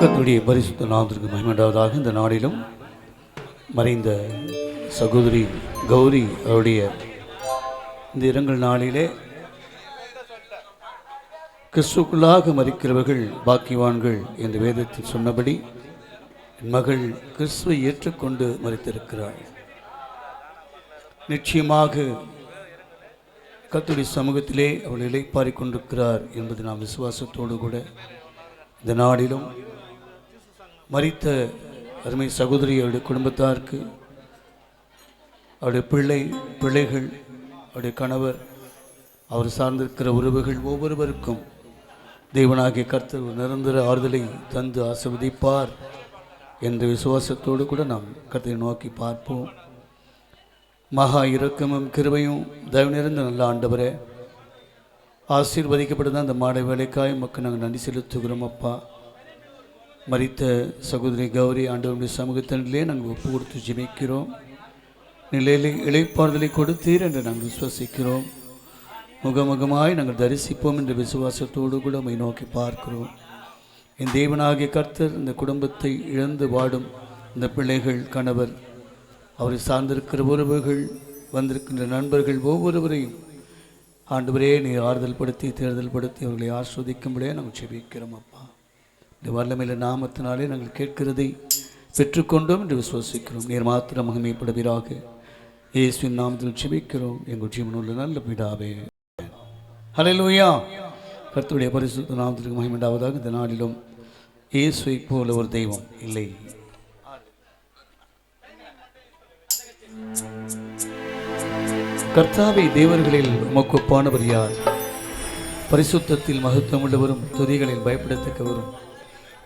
கர்த்தருடைய பரிசுத்த நாமத்திற்கு மகிமை உண்டாவதாக. இந்த நாளிலும் மறைந்த சகோதரி கௌரி அவருடைய இந்த இரங்கல் நாளிலே கிறிஸ்துக்குள்ளாக மரிக்கிறவர்கள் பாக்கியவான்கள் என்று வேதத்தில் சொன்னபடி என் மகள் கிறிஸ்துவை ஏற்றுக்கொண்டு மரித்திருக்கிறாள். நிச்சயமாக கர்த்தருடைய சமூகத்திலே அவள் இளைப்பாறிக் கொண்டிருக்கிறார் என்பது நாம் விசுவாசத்தோடு கூட இந்த நாளிலும் மரித்த அருமை சகோதரி அவருடைய குடும்பத்தாருக்கு, அவருடைய பிள்ளைகள், அவருடைய கணவர், அவர் சார்ந்திருக்கிற உறவுகள் ஒவ்வொருவருக்கும் தேவனாகிய கர்த்தர் நிரந்தர ஆறுதலை தந்து ஆசீர்வதிப்பார் என்ற விசுவாசத்தோடு கூட நாம் கர்த்தரை நோக்கி பார்ப்போம். மகா இரக்கமும் கிருபையும் தயவு நிறைந்த நல்ல ஆண்டவரே, ஆசீர்வதிக்கப்பட்டதான் அந்த மாட வேலைக்காய் மக்கள் நாங்கள் நன்றி செலுத்துகிறோம். அப்பா, மரித்த சகோதரி கௌரி ஆண்டவருடைய சமூகத்திலே நாங்கள் ஒப்பு கொடுத்து ஜெபிக்கிறோம். நிலையிலே இளைப்பாறுதலை கொடுத்தீர் என்று நாங்கள் விசுவாசிக்கிறோம். முகமுகமாய் நாங்கள் தரிசிப்போம் என்ற விசுவாசத்தோடு கூட உம்மை நோக்கி பார்க்கிறோம். என் தேவனாகிய கர்த்தர் இந்த குடும்பத்தை இழந்து வாடும் இந்த பிள்ளைகள், கணவர், அவரை சார்ந்திருக்கிற உறவுகள், வந்திருக்கின்ற நண்பர்கள் ஒவ்வொருவரையும் ஆண்டவரே நீர் ஆறுதல் படுத்தி தேர்தல் படுத்தி அவர்களை ஆஸ்வதிக்கும்படியே நாங்கள் ஜெபிக்கிறோம். அப்பா, இந்த வல்லமையில நாமத்தினாலே நாங்கள் கேட்கிறதை பெற்றுக்கொண்டோம் என்று விசுவாசிக்கிறோம். நீர் மாத்திரம் மகிமைப்படுவீராக. இயேசுவின் நாமத்தில் ஜெபிக்கிறோம் எங்கள் ஜீவனுள்ள நல்ல பிதாவே. ஹல்லேலூயா. கர்த்தருடைய பரிசுத்த நாமத்திற்கு மகிமை உண்டாவதாக. இந்த நாளிலும் இயேசுவை போல ஒரு தெய்வம் இல்லை. கர்த்தாவே, தேவர்களில் உமக்கு ஒப்பானவர் யார்? பரிசுத்தத்தில் மகத்துவமுள்ளவரும் துதிகளில் பயப்படத்தக்கவரும்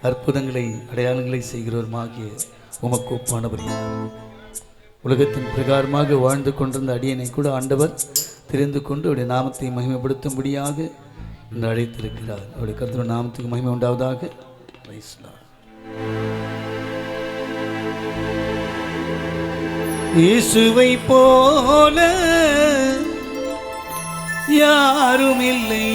அற்புதங்களை அடையாளங்களை செய்கிறவருமாகிய உமக்கு ஒப்பானவர் யார்? உலகத்தின் பிரகாரமாக வாழ்ந்து கொண்டிருந்த அடியனை கூட ஆண்டவர் தெரிந்து கொண்டு அவருடைய நாமத்தை மகிமைப்படுத்தும்படியாக இந்த அழைத்திருக்கிறார். அவருடைய கர்த்தருடைய நாமத்துக்கு மகிமை உண்டாவதாக. இயேசுவை போல யாரும் இல்லை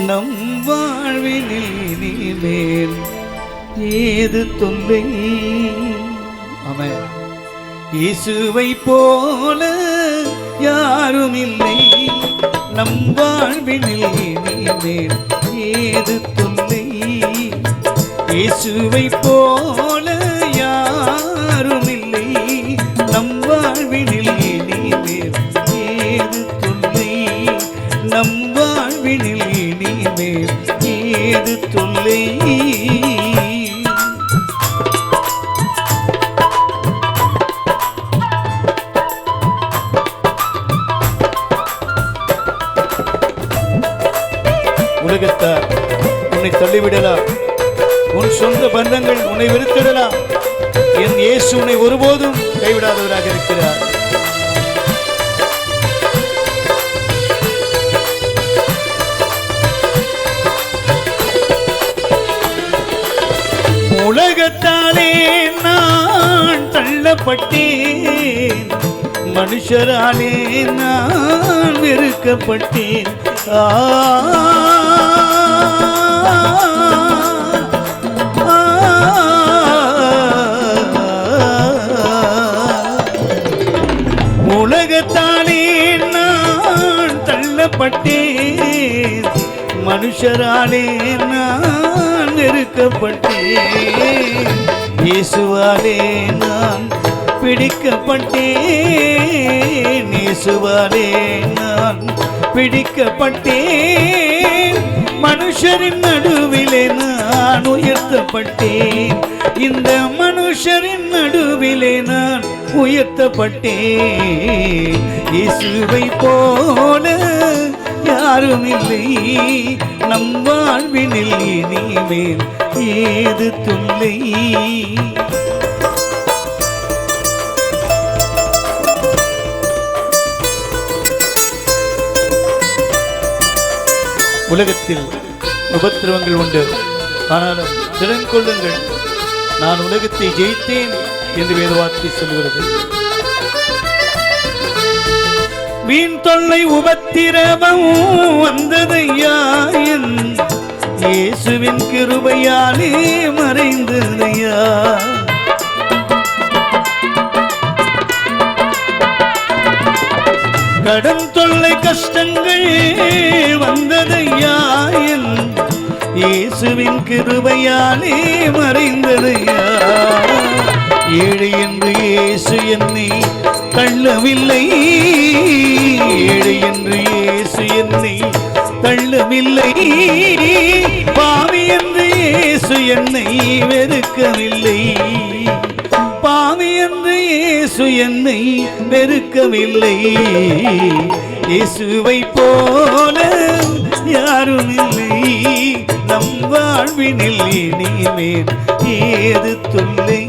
நம் வாழ்வினில், நீமேல் ஏது தொல்லை. ஆமென். இயேசுவை போல யாரும் இல்லை நம் வாழ்வினில், நீமேல் ஏது தொல்லை. இயேசுவை போல யாரும் இல்லை நம் வாழ்வினில், நீமேல் ஏது தொல்லை. நம் வாழ்வினில் நீமேல் ஏது தொல்லை. உலகத்தார் உன்னை தள்ளிவிடலாம், உன் சொந்த பந்தங்கள் உன்னை வெறுத்திடலாம், என் இயேசு உன்னை ஒருபோதும் கைவிடாதவராக இருக்கிறார். உலகத்தாலே நான் தள்ளப்பட்டேன், மனுஷராலே நான் வெறுக்கப்பட்டேன். உலகத்தாலே நான் தள்ளப்பட்டேன், மனுஷராலே நான் வெறுக்கப்பட்டேன். இயேசுவாலே நான் பிடிக்கப்பட்டேன், இயேசுவாலே நான் பிடிக்கப்பட்டேன். மனுஷரின் நடுவிலே நான் உயர்த்தப்பட்டேன், இந்த மனுஷரின் நடுவிலே நான் உயர்த்தப்பட்டேன். இயேசுவை போல யாரும் இல்லை நம் வாழ்வினில், நீமேல் ஏது தொல்லை. உலகத்தில் உபத்திரவங்கள் உண்டு, ஆனாலும் திடன் கொள்ளுங்கள், நான் உலகத்தை ஜெயித்தேன் என்று வேதவார்த்தை சொல்கிறது. வீண் தொல்லை உபத்திரவம் வந்ததையா என் இயேசுவின் கிருபையாலே மறைந்ததையா. கடன் தொல்லை கஷ்டங்கள் வந்ததையா, என் இயேசுவின் கிருபையாலே மறைந்ததையா. ஏழை என்று இயேசு என்னை தள்ளவில்லை, ஏழை என்று இயேசு என்னை தள்ளவில்லை. பாவி என்று இயேசு என்னை வெறுக்கவில்லை, பாவி என்று இயேசு என்னை வெறுக்கவில்லை. இயேசுவை போல யாரும் இல்லை நம் வாழ்வினில், இனிமேல் ஏது தொல்லை.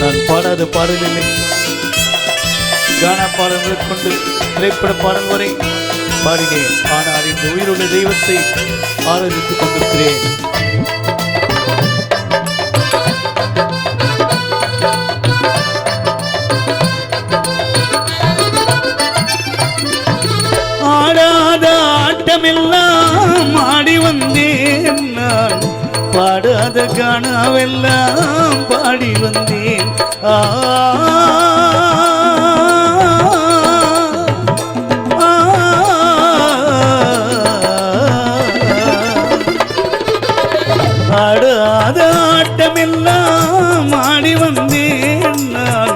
நான் பாடாத பாடலில்லை, கானா பாடல்களை கொண்டு திரைப்பட பாடல் வரை பாடினேன். ஆனால் இந்த உயிருள்ள தெய்வத்தை ஆராதித்துக் கொண்டிருக்கிறேன். ஆடாத ஆட்டமெல்லாம் ஆடி வந்தேன் நான், பாடாத கானாவெல்லாம் பாடி வந்தேன். ஆடாத ஆட்டமெல்லாம் ஆடி வந்தேன் நான்,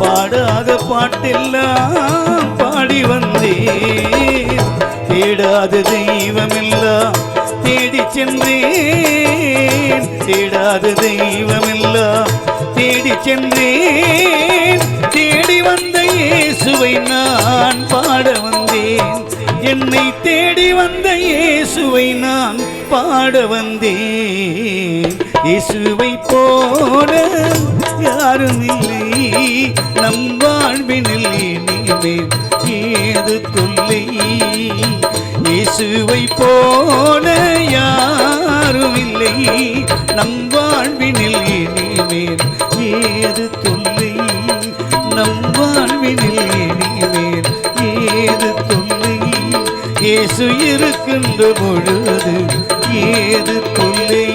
பாடாத பாட்டெல்லாம் பாடி வந்தேன். தேடாத தெய்வமெல்லாம் தேடி சென்றேன், தேடாத தெய்வமெல்லாம் தேடி சென்றேன். தேடி வந்த இயேசுவை நான் பாட வந்தேன், என்னை தேடி வந்த இயேசுவை நான் பாட வந்தேன். இயேசுவை போல யாரும் இல்லை நம் வாழ்வினில், இனிமேல் ஏது தொல்லை. இயேசுவை போல யாரும் இல்லை நம் வாழ்வினில், இனிமேல் ஏது தொல்லை. நம் வாழ்வினில் இனிமேல் ஏது தொல்லை. இயேசு இருக்கின்ற பொழுது ஏது தொல்லை.